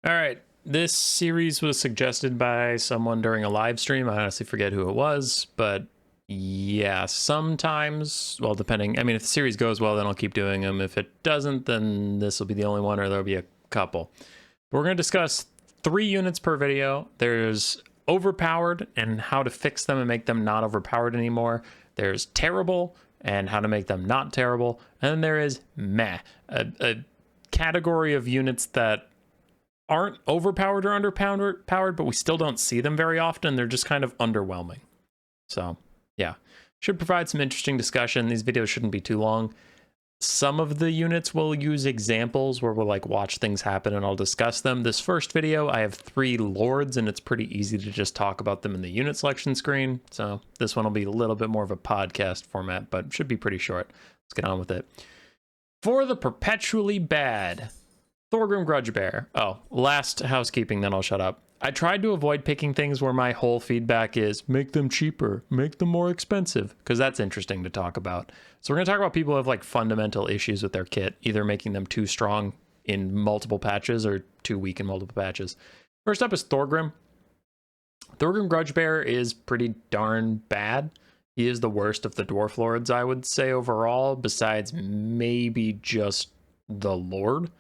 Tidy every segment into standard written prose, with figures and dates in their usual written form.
All right. This series was suggested by someone during a live stream. I honestly forget who it was, but yeah, sometimes, well, depending. I mean, if the series goes well, then I'll keep doing them. If it doesn't, then this will be the only one, or there'll be a couple. But we're going to discuss 3 units per video. There's overpowered and how to fix them and make them not overpowered anymore. There's terrible and how to make them not terrible. And then there is meh, a category of units that aren't overpowered or underpowered, but we still don't see them very often. They're just kind of underwhelming. So, yeah. Should provide some interesting discussion. These videos shouldn't be too long. Some of the units will use examples where we'll like watch things happen and I'll discuss them. This first video, I have 3 lords and it's pretty easy to just talk about them in the unit selection screen. So this one will be a little bit more of a podcast format, but should be pretty short. Let's get on with it. For the perpetually bad, Thorgrim Grudgebear. Oh, last housekeeping, then I'll shut up. I tried to avoid picking things where my whole feedback is make them cheaper, make them more expensive, because that's interesting to talk about. So we're going to talk about people who have like fundamental issues with their kit, either making them too strong in multiple patches or too weak in multiple patches. First up is Thorgrim. Thorgrim Grudgebear is pretty darn bad. He is the worst of the Dwarf Lords, I would say, overall, besides maybe just the Lord.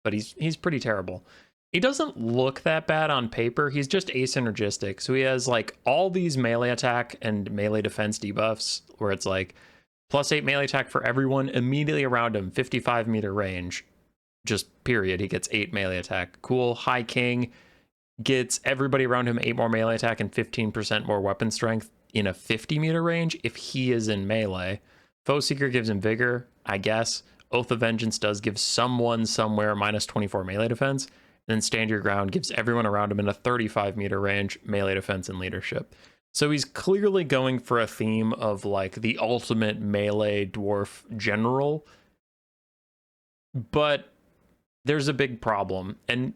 But he's pretty terrible. He doesn't look that bad on paper. He's just asynergistic. So he has like all these melee attack and melee defense debuffs where it's like +8 melee attack for everyone immediately around him, 55-meter range. Just period. He gets 8 melee attack. Cool. High King gets everybody around him 8 more melee attack and 15% more weapon strength in a 50-meter range if he is in melee. Foe Seeker gives him vigor, I guess. Oath of Vengeance does give someone somewhere -24 melee defense. And then Stand Your Ground gives everyone around him in a 35-meter range melee defense and leadership. So he's clearly going for a theme of like the ultimate melee dwarf general. But there's a big problem. And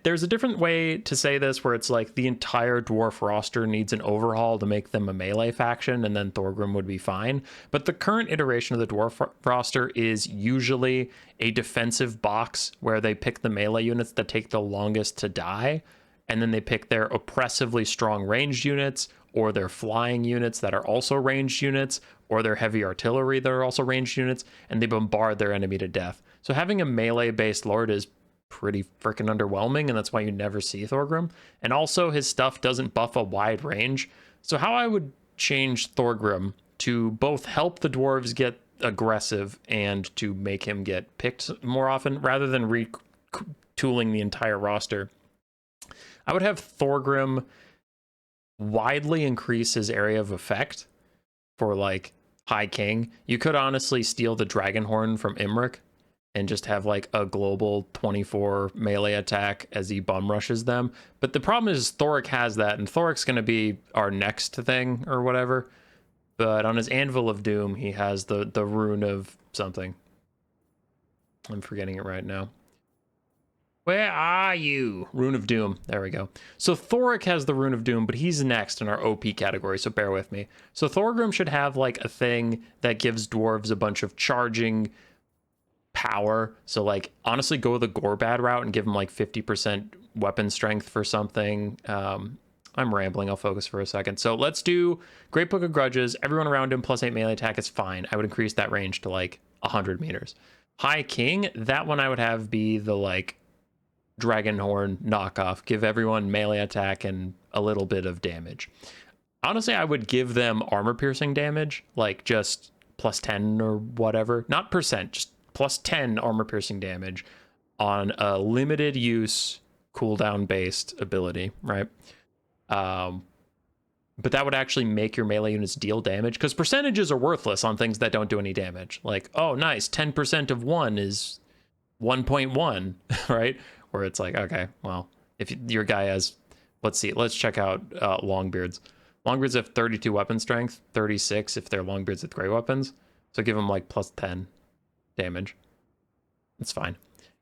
there's a different way to say this where it's like the entire dwarf roster needs an overhaul to make them a melee faction and then Thorgrim would be fine. But the current iteration of the dwarf roster is usually a defensive box where they pick the melee units that take the longest to die, and then they pick their oppressively strong ranged units or their flying units that are also ranged units or their heavy artillery that are also ranged units, and they bombard their enemy to death. So having a melee based lord is pretty freaking underwhelming, and that's why you never see Thorgrim. And also his stuff doesn't buff a wide range. So how I would change Thorgrim to both help the dwarves get aggressive and to make him get picked more often rather than retooling the entire roster, I would have Thorgrim widely increase his area of effect for like High King. You could honestly steal the Dragon Horn from Imric and just have like a global 24 melee attack as he bum rushes them. But the problem is Thoric has that, and Thoric's going to be our next thing or whatever. But on his Anvil of Doom, he has the rune of something. I'm forgetting it right now. Where are you? Rune of Doom. There we go. So Thoric has the Rune of Doom, but he's next in our OP category, so bear with me. So Thorgrim should have like a thing that gives dwarves a bunch of charging power. So like honestly go the Gorbad route and give him like 50% weapon strength for something. I'm rambling, I'll focus for a second. So let's do Great Book of Grudges. Everyone around him +8 melee attack is fine. I would increase that range to like 100 meters. High King, that one I would have be the like Dragon Horn knockoff. Give everyone melee attack and a little bit of damage. Honestly, I would give them armor piercing damage, like just +10 or whatever. Not percent, just +10 armor piercing damage on a limited use cooldown based ability, right? But that would actually make your melee units deal damage, because percentages are worthless on things that don't do any damage. Like, oh nice, 10% of 1 is 1.1, right? Where it's like, okay, well, if your guy has, let's see, let's check out Longbeards. Longbeards have 32 weapon strength, 36 if they're Longbeards with great weapons. So give them like +10 damage. It's fine.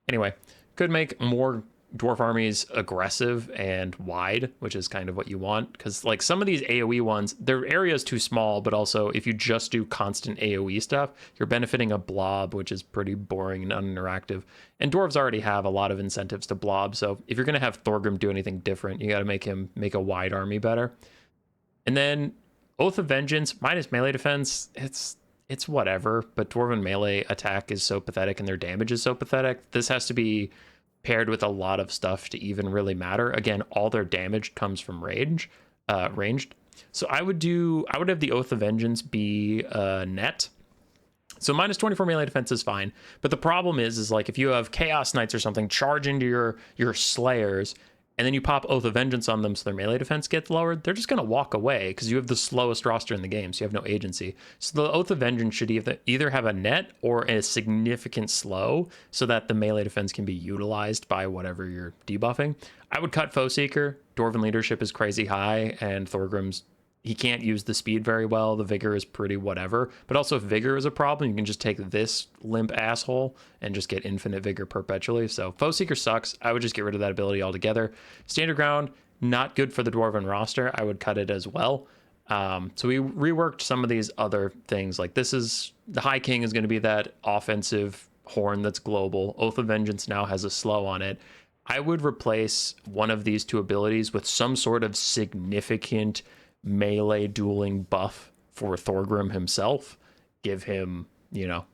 Anyway, could make more dwarf armies aggressive and wide, which is kind of what you want, because like some of these AoE ones, their area is too small, but also if you just do constant AoE stuff, you're benefiting a blob, which is pretty boring and uninteractive. And dwarves already have a lot of incentives to blob, so if you're going to have Thorgrim do anything different, you got to make him make a wide army better. And then Oath of Vengeance minus melee defense, it's whatever, but dwarven melee attack is so pathetic and their damage is so pathetic. This has to be paired with a lot of stuff to even really matter. Again, all their damage comes from ranged. So I would have the Oath of Vengeance be net. So minus 24 melee defense is fine. But the problem is like if you have Chaos Knights or something charge into your Slayers, and then you pop Oath of Vengeance on them so their melee defense gets lowered, they're just going to walk away because you have the slowest roster in the game, so you have no agency. So the Oath of Vengeance should either have a net or a significant slow so that the melee defense can be utilized by whatever you're debuffing. I would cut Foe Seeker. Dwarven leadership is crazy high, and Thorgrim's he can't use the speed very well. The vigor is pretty whatever. But also if vigor is a problem, you can just take this limp asshole and just get infinite vigor perpetually. So Foe Seeker sucks. I would just get rid of that ability altogether. Standard Ground, not good for the Dwarven roster. I would cut it as well. So we reworked some of these other things. Like this is, the High King is going to be that offensive horn that's global. Oath of Vengeance now has a slow on it. I would replace one of these two abilities with some sort of significant melee dueling buff for Thorgrim himself. Give him, you know,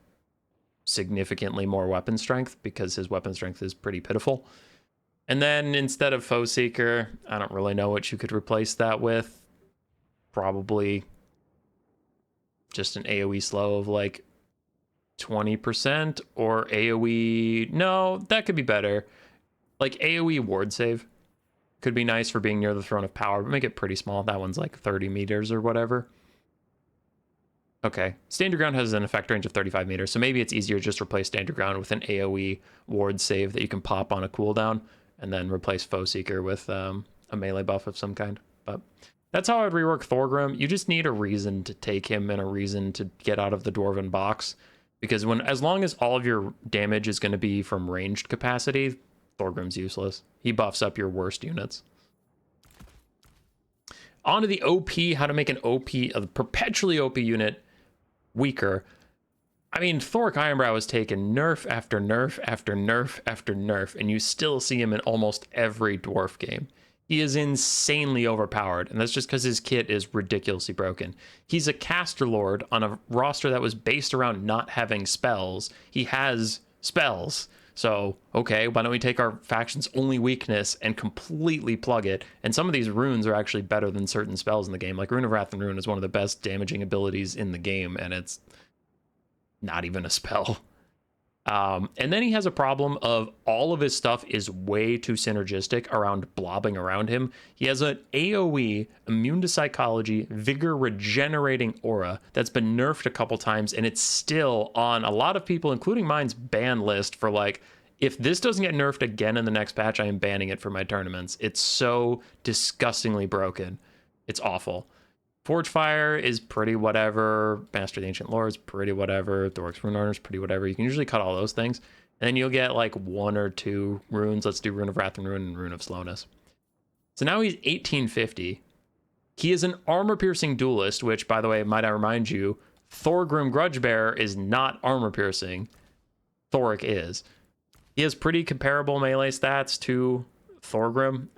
significantly more weapon strength because his weapon strength is pretty pitiful. And then instead of Foe Seeker, I don't really know what you could replace that with. Probably just an AoE slow of like 20% or AoE. No, that could be better. Like AoE ward save could be nice for being near the Throne of Power, but make it pretty small. That one's like 30 meters or whatever. Okay, Standard Ground has an effect range of 35 meters, so maybe it's easier to just replace Standard Ground with an AoE ward save that you can pop on a cooldown, and then replace Foe Seeker with a melee buff of some kind. But that's how I'd rework Thorgrim. You just need a reason to take him and a reason to get out of the Dwarven box, because as long as all of your damage is going to be from ranged capacity, Thorgrim's useless. He buffs up your worst units. On to the OP, how to make an OP, a perpetually OP unit, weaker. I mean, Thoric Ironbrow has taken nerf after nerf after nerf after nerf, and you still see him in almost every dwarf game. He is insanely overpowered, and that's just because his kit is ridiculously broken. He's a caster lord on a roster that was based around not having spells. He has spells. So, okay, why don't we take our faction's only weakness and completely plug it? And some of these runes are actually better than certain spells in the game. Like Rune of Wrath and Rune is one of the best damaging abilities in the game, and it's not even a spell. And then he has a problem of all of his stuff is way too synergistic around blobbing around him. He has an AoE, immune to psychology, vigor regenerating aura that's been nerfed a couple times, and it's still on a lot of people, including mine's ban list for like, if this doesn't get nerfed again in the next patch, I am banning it from my tournaments. It's so disgustingly broken. It's awful. Forge Fire is pretty whatever. Master of the Ancient Lore is pretty whatever. Thoric's Rune Armor is pretty whatever. You can usually cut all those things. And then you'll get like one or two runes. Let's do Rune of Wrath and Rune of Slowness. So now he's 1850. He is an armor-piercing duelist, which, by the way, might I remind you, Thorgrim Grudgebearer is not armor-piercing. Thoric is. He has pretty comparable melee stats to Thorgrim.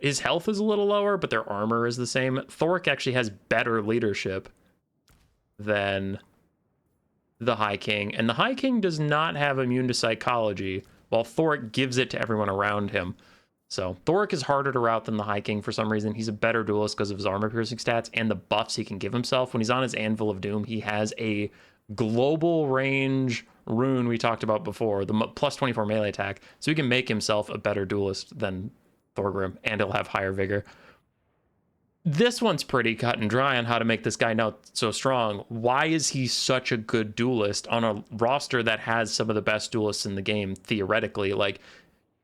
His health is a little lower, but their armor is the same. Thoric actually has better leadership than the High King. And the High King does not have immune to psychology, while Thoric gives it to everyone around him. So Thoric is harder to route than the High King for some reason. He's a better duelist because of his armor-piercing stats and the buffs he can give himself. When he's on his Anvil of Doom, he has a global range rune we talked about before, the plus 24 melee attack. So he can make himself a better duelist than Thorgrim, and he'll have higher vigor. This one's pretty cut and dry on how to make this guy now so strong. Why is he such a good duelist on a roster that has some of the best duelists in the game, theoretically? Like,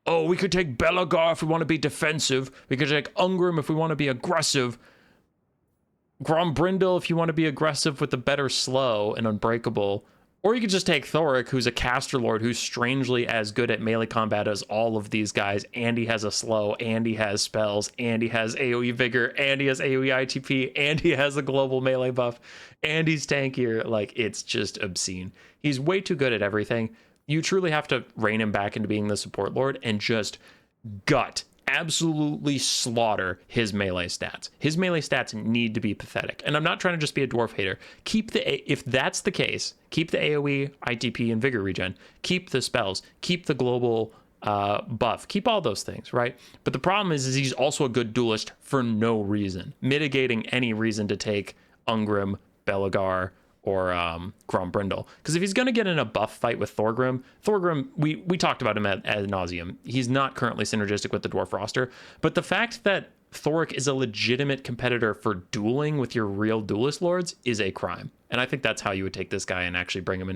oh, we could take Belagar if we want to be defensive. We could take Ungrim if we want to be aggressive. Grombrindal if you want to be aggressive with a better slow and unbreakable. Or you could just take Thoric, who's a caster lord who's strangely as good at melee combat as all of these guys, and he has a slow, and he has spells, and he has AoE vigor, and he has AoE ITP, and he has a global melee buff, and he's tankier. Like, it's just obscene. He's way too good at everything. You truly have to rein him back into being the support lord and just absolutely slaughter his melee stats. His melee stats need to be pathetic. And I'm not trying to just be a dwarf hater. If that's the case, keep the AoE, ITP, and vigor regen. Keep the spells. Keep the global buff. Keep all those things, right? But the problem is he's also a good duelist for no reason, mitigating any reason to take Ungrim, Belagar, or Grombrindle. Because if he's going to get in a buff fight with Thorgrim, we talked about him ad nauseum. He's not currently synergistic with the dwarf roster, but the fact that Thoric is a legitimate competitor for dueling with your real duelist lords is a crime. And I think that's how you would take this guy and actually bring him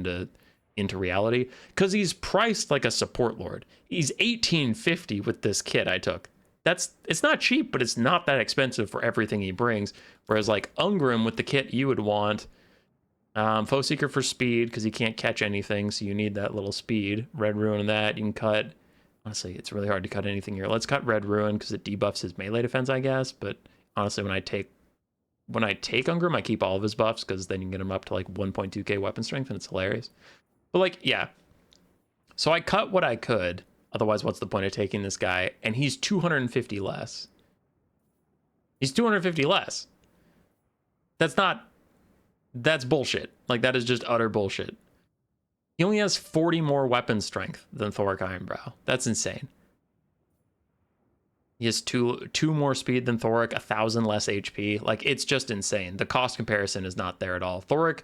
into reality, because he's priced like a support lord. He's 1850 with this kit I took. It's not cheap, but it's not that expensive for everything he brings. Whereas like Ungrim with the kit you would want, Foe Seeker for speed, because he can't catch anything, so you need that little speed. Red Ruin and that, you can cut. Honestly, it's really hard to cut anything here. Let's cut Red Ruin, because it debuffs his melee defense, I guess. But honestly, when I take Ungrim, I keep all of his buffs, because then you can get him up to like 1.2k weapon strength, and it's hilarious. But like, yeah. So I cut what I could. Otherwise, what's the point of taking this guy? And he's 250 less. He's 250 less. That's bullshit. Like, that is just utter bullshit. He only has 40 more weapon strength than Thoric Ironbrow. That's insane. He has two more speed than Thoric, 1,000 less HP. Like, it's just insane. The cost comparison is not there at all. Thoric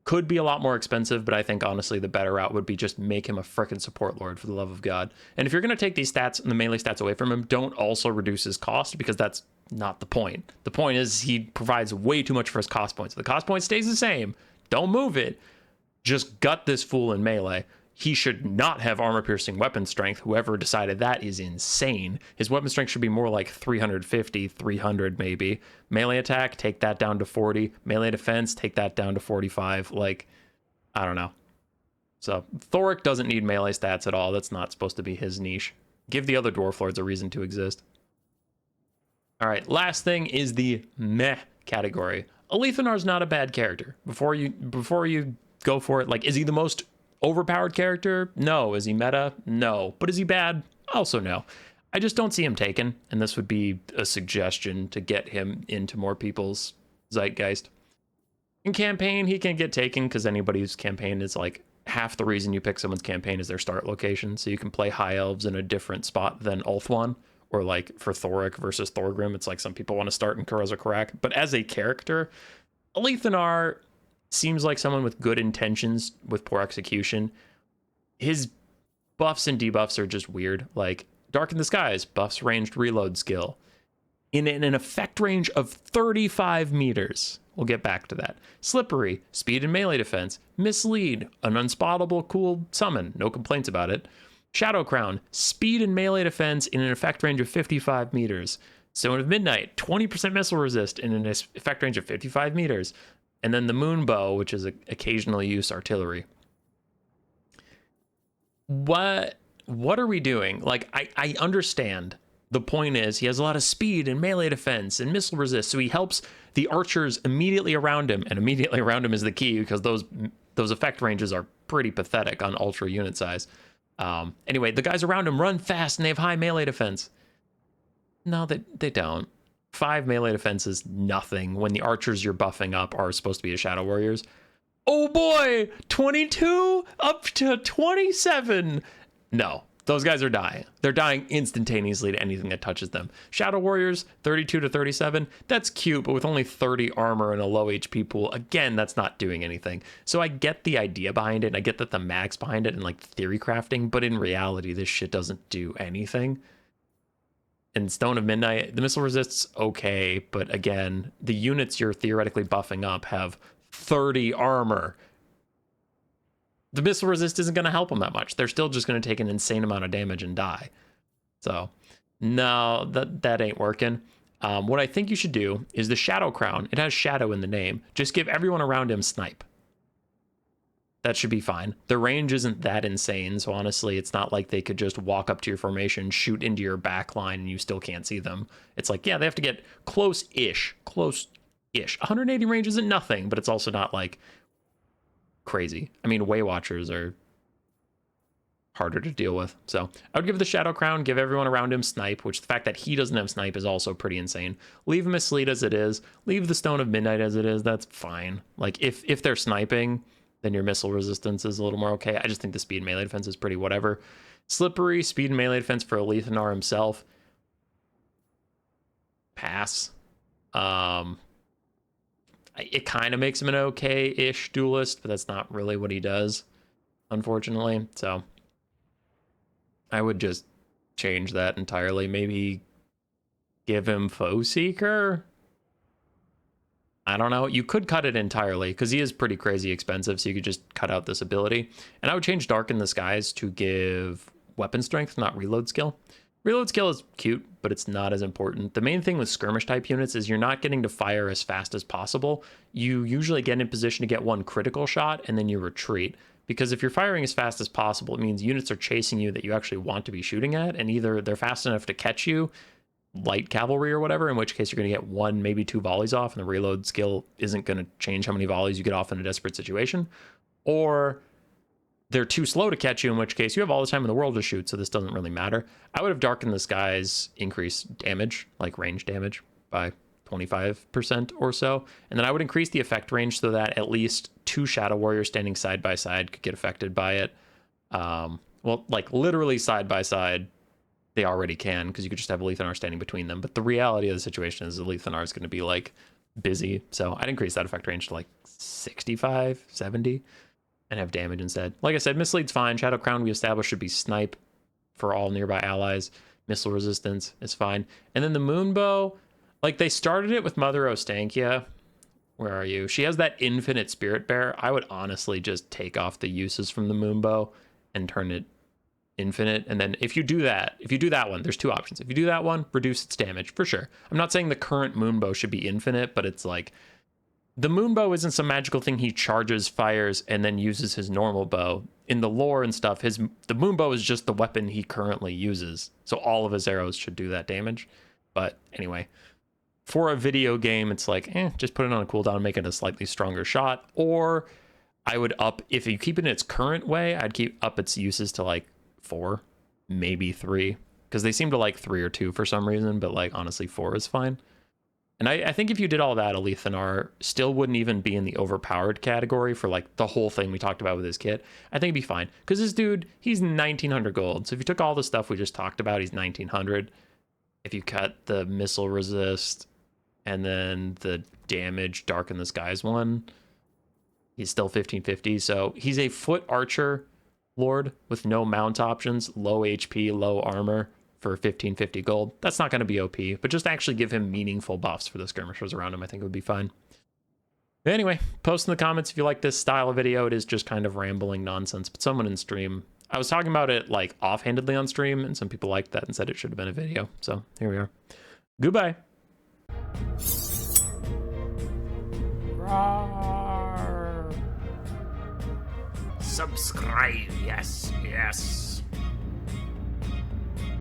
could be a lot more expensive, but I think, honestly, the better route would be just make him a frickin' support lord, for the love of God. And if you're going to take these stats and the melee stats away from him, don't also reduce his cost, because that's not the point. The point is he provides way too much for his cost points. If the cost point stays the same, don't move it. Just gut this fool in melee. He should not have armor-piercing weapon strength. Whoever decided that is insane. His weapon strength should be more like 350, 300 maybe. Melee attack, take that down to 40. Melee defense, take that down to 45. Like, I don't know. So, Thoric doesn't need melee stats at all. That's not supposed to be his niche. Give the other dwarf lords a reason to exist. All right, last thing is the meh category. Althanar's not a bad character. Before you go for it, like, is he the most overpowered character? No. Is he meta? No. But is he bad? Also no. I just don't see him taken, and this would be a suggestion to get him into more people's zeitgeist. In campaign, he can get taken because anybody's campaign is like half the reason you pick someone's campaign is their start location, so you can play high elves in a different spot than Ulthuan. Or like for Thoric versus Thorgrim, it's like some people want to start in Karak. But as a character, Althanar seems like someone with good intentions with poor execution. His buffs and debuffs are just weird. Like Dark in the Skies, buffs ranged reload skill. In an effect range of 35 meters. We'll get back to that. Slippery, speed and melee defense. Mislead, an unspottable cool summon. No complaints about it. Shadow Crown, speed and melee defense in an effect range of 55 meters. Stone of Midnight, 20% missile resist in an effect range of 55 meters. And then the Moon Bow, which is occasionally used artillery. What are we doing? Like, I understand. The point is, he has a lot of speed and melee defense and missile resist, so he helps the archers immediately around him. And immediately around him is the key, because those effect ranges are pretty pathetic on ultra unit size. Anyway, the guys around him run fast and they have high melee defense. No, they don't. 5 melee defense is nothing when the archers you're buffing up are supposed to be the Shadow Warriors. Oh boy, 22 up to 27. No, those guys are dying. They're dying instantaneously to anything that touches them. Shadow Warriors, 32 to 37. That's cute, but with only 30 armor and a low HP pool, again, that's not doing anything. So I get the idea behind it, and I get that the max behind it and like theory crafting, but in reality, this shit doesn't do anything. And Stone of Midnight, the missile resists okay, but again, the units you're theoretically buffing up have 30 armor. The missile resist isn't going to help them that much. They're still just going to take an insane amount of damage and die. So, no, that ain't working. What I think you should do is the Shadow Crown. It has shadow in the name. Just give everyone around him snipe. That should be fine. The range isn't that insane, so honestly, it's not like they could just walk up to your formation, shoot into your back line, and you still can't see them. It's like, yeah, they have to get close-ish. 180 range isn't nothing, but it's also not, like, crazy. I mean, Way Watchers are harder to deal with. So I would give the Shadow Crown, give everyone around him Snipe, which the fact that he doesn't have Snipe is also pretty insane. Leave Mislead as it is. Leave the Stone of Midnight as it is. That's fine. Like, if they're sniping, then your missile resistance is a little more okay. I just think the speed and melee defense is pretty whatever. Slippery, speed and melee defense for Althanar himself. Pass. It kind of makes him an okay-ish duelist, but that's not really what he does, unfortunately. So I would just change that entirely. Maybe give him Foe Seeker? I don't know. You could cut it entirely because he is pretty crazy expensive, so you could just cut out this ability. And I would change Darken the Skies to give weapon strength, not reload skill. Reload skill is cute, but it's not as important. The main thing with skirmish type units is you're not getting to fire as fast as possible. You usually get in position to get one critical shot and then you retreat. Because if you're firing as fast as possible, it means units are chasing you that you actually want to be shooting at, and either they're fast enough to catch you, light cavalry or whatever, in which case you're going to get 1, maybe 2 volleys off, and the reload skill isn't going to change how many volleys you get off in a desperate situation, or they're too slow to catch you, in which case you have all the time in the world to shoot, so this doesn't really matter. I would have Darkened the Skies increase damage, like range damage, by 25% or so, and then I would increase the effect range so that at least 2 Shadow Warriors standing side by side could get affected by it. Well, like literally side by side, they already can, because you could just have Althanar standing between them. But the reality of the situation is Althanar is going to be like busy. So I'd increase that effect range to like 65, 70 and have damage instead. Like I said, Mislead's fine. Shadow Crown we established should be Snipe for all nearby allies. Missile resistance is fine. And then the Moonbow, like they started it with Mother Ostankia. Where are you? She has that infinite Spirit Bear. I would honestly just take off the uses from the Moonbow and turn it infinite. And then if you do that one, there's 2 options. If you do that one, reduce its damage for sure. I'm not saying the current Moonbow should be infinite, but it's like the Moonbow isn't some magical thing he charges, fires, and then uses his normal bow. In the lore and stuff, the Moonbow is just the weapon he currently uses. So all of his arrows should do that damage. But anyway, for a video game, it's like, just put it on a cooldown, make it a slightly stronger shot. Or I would up, if you keep it in its current way, I'd keep up its uses to like 4, maybe 3, because they seem to like 3 or 2 for some reason, but like honestly 4 is fine. And I think if you did all that, Althanar still wouldn't even be in the overpowered category for like the whole thing we talked about with his kit. I think it'd be fine, because this dude, he's 1900 gold. So if you took all the stuff we just talked about, he's 1900. If you cut the missile resist and then the damage Darken the Skies one, he's still 1550. So he's a foot archer lord with no mount options, low HP, low armor for 1550 gold. That's not going to be OP, but just actually give him meaningful buffs for the skirmishers around him, I think it would be fine. But anyway, post in the comments if you like this style of video. It is just kind of rambling nonsense, but someone in stream, I was talking about it like offhandedly on stream, and some people liked that and said it should have been a video. So here we are. Goodbye. Subscribe, yes.